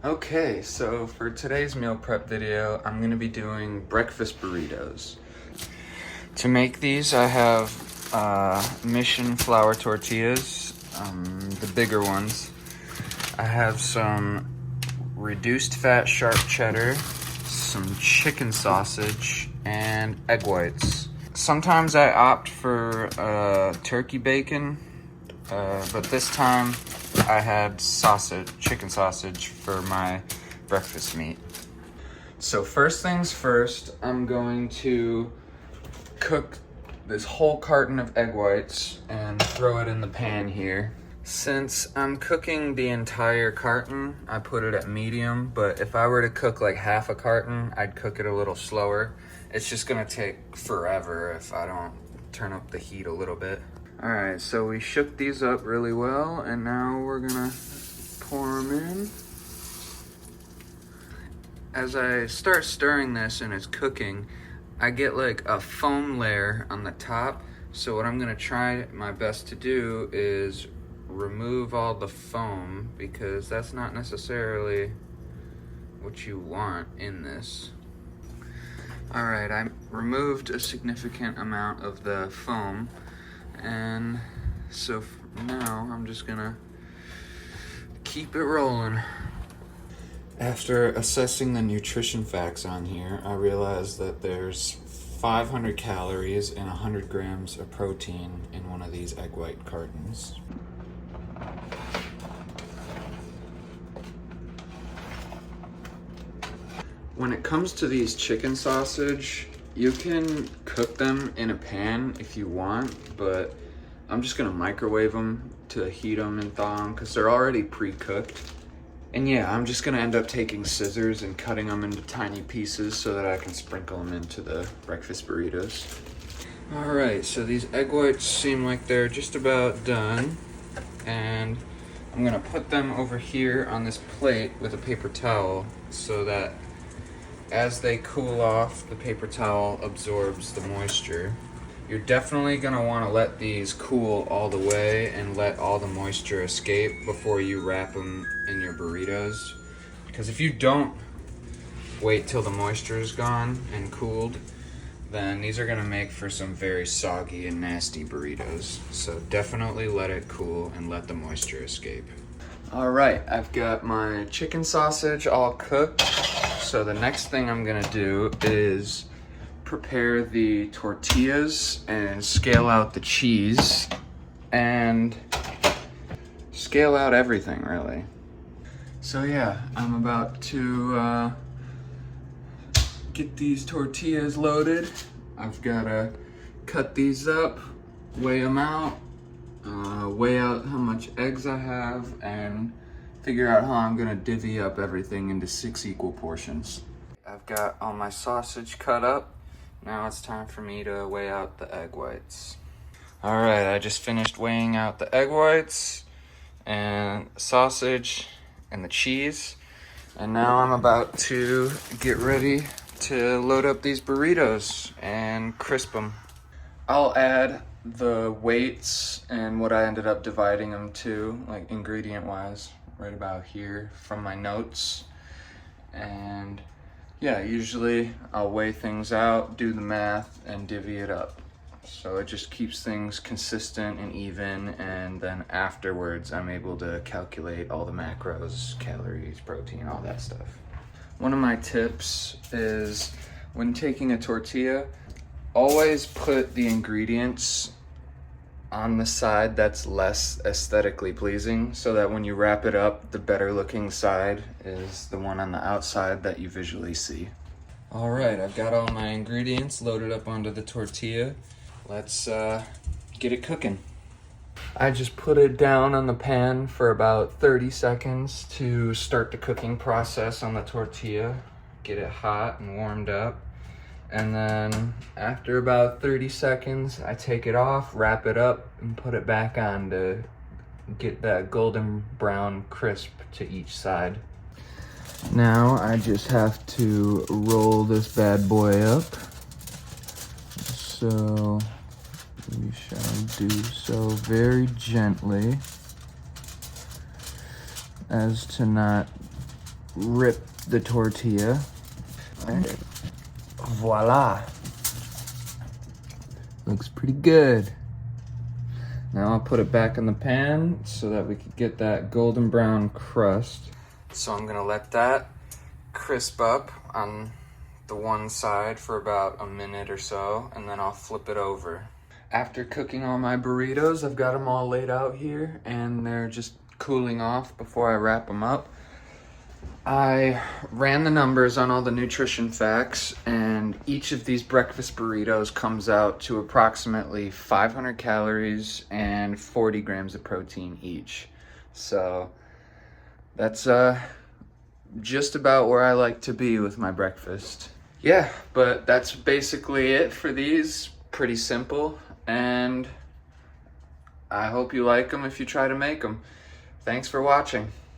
Okay, so for today's meal prep video, I'm gonna be doing breakfast burritos. To make these, I have Mission flour tortillas, the bigger ones. I have some reduced fat sharp cheddar, some chicken sausage, and egg whites. Sometimes I opt for turkey bacon, but this time I had chicken sausage for my breakfast meat. So first things first, I'm going to cook this whole carton of egg whites and throw it in the pan here. Since I'm cooking the entire carton, I put it at medium, but if I were to cook like half a carton, I'd cook it a little slower. It's just gonna take forever if I don't turn up the heat a little bit. All right, so we shook these up really well, and now we're gonna pour them in. As I start stirring this and it's cooking, I get like a foam layer on the top. So what I'm gonna try my best to do is remove all the foam, because that's not necessarily what you want in this. All right, I removed a significant amount of the foam, and so now I'm just gonna keep it rolling. After assessing the nutrition facts on here, I realized that there's 500 calories and 100 grams of protein in one of these egg white cartons. When it comes to these chicken sausage, you can cook them in a pan if you want, but I'm just gonna microwave them to heat them and thaw them because they're already pre-cooked. And yeah, I'm just gonna end up taking scissors and cutting them into tiny pieces so that I can sprinkle them into the breakfast burritos. All right, so these egg whites seem like they're just about done. And I'm gonna put them over here on this plate with a paper towel so that as they cool off, the paper towel absorbs the moisture. You're definitely gonna wanna let these cool all the way and let all the moisture escape before you wrap them in your burritos. Because if you don't wait till the moisture is gone and cooled, then these are gonna make for some very soggy and nasty burritos. So definitely let it cool and let the moisture escape. All right, I've got my chicken sausage all cooked. So the next thing I'm gonna do is prepare the tortillas and scale out the cheese and scale out everything, really. So yeah, I'm about to get these tortillas loaded. I've gotta cut these up, weigh them out, weigh out how much eggs I have, and figure out how I'm gonna divvy up everything into 6 equal portions. I've got all my sausage cut up. Now it's time for me to weigh out the egg whites. All right, I just finished weighing out the egg whites and sausage and the cheese. And now I'm about to get ready to load up these burritos and crisp them. I'll add the weights and what I ended up dividing them to, like ingredient wise, right about here from my notes. And yeah, usually I'll weigh things out, do the math, and divvy it up. So it just keeps things consistent and even, and then afterwards I'm able to calculate all the macros, calories, protein, all that stuff. One of my tips is when taking a tortilla, always put the ingredients on the side that's less aesthetically pleasing, so that when you wrap it up, the better looking side is the one on the outside that you visually see. All right, I've got all my ingredients loaded up onto the tortilla. Let's get it cooking. I just put it down on the pan for about 30 seconds to start the cooking process on the tortilla, get it hot and warmed up. And then after about 30 seconds, I take it off, wrap it up, and put it back on to get that golden brown crisp to each side. Now I just have to roll this bad boy up. So we shall do so very gently as to not rip the tortilla. And voila. Looks pretty good. Now I'll put it back in the pan so that we could get that golden brown crust. So I'm gonna let that crisp up on the one side for about a minute or so, and then I'll flip it over. After cooking all my burritos, I've got them all laid out here, and they're just cooling off before I wrap them up. I ran the numbers on all the nutrition facts, and each of these breakfast burritos comes out to approximately 500 calories and 40 grams of protein each. So that's just about where I like to be with my breakfast. Yeah, but that's basically it for these. Pretty simple, and I hope you like them if you try to make them. Thanks for watching.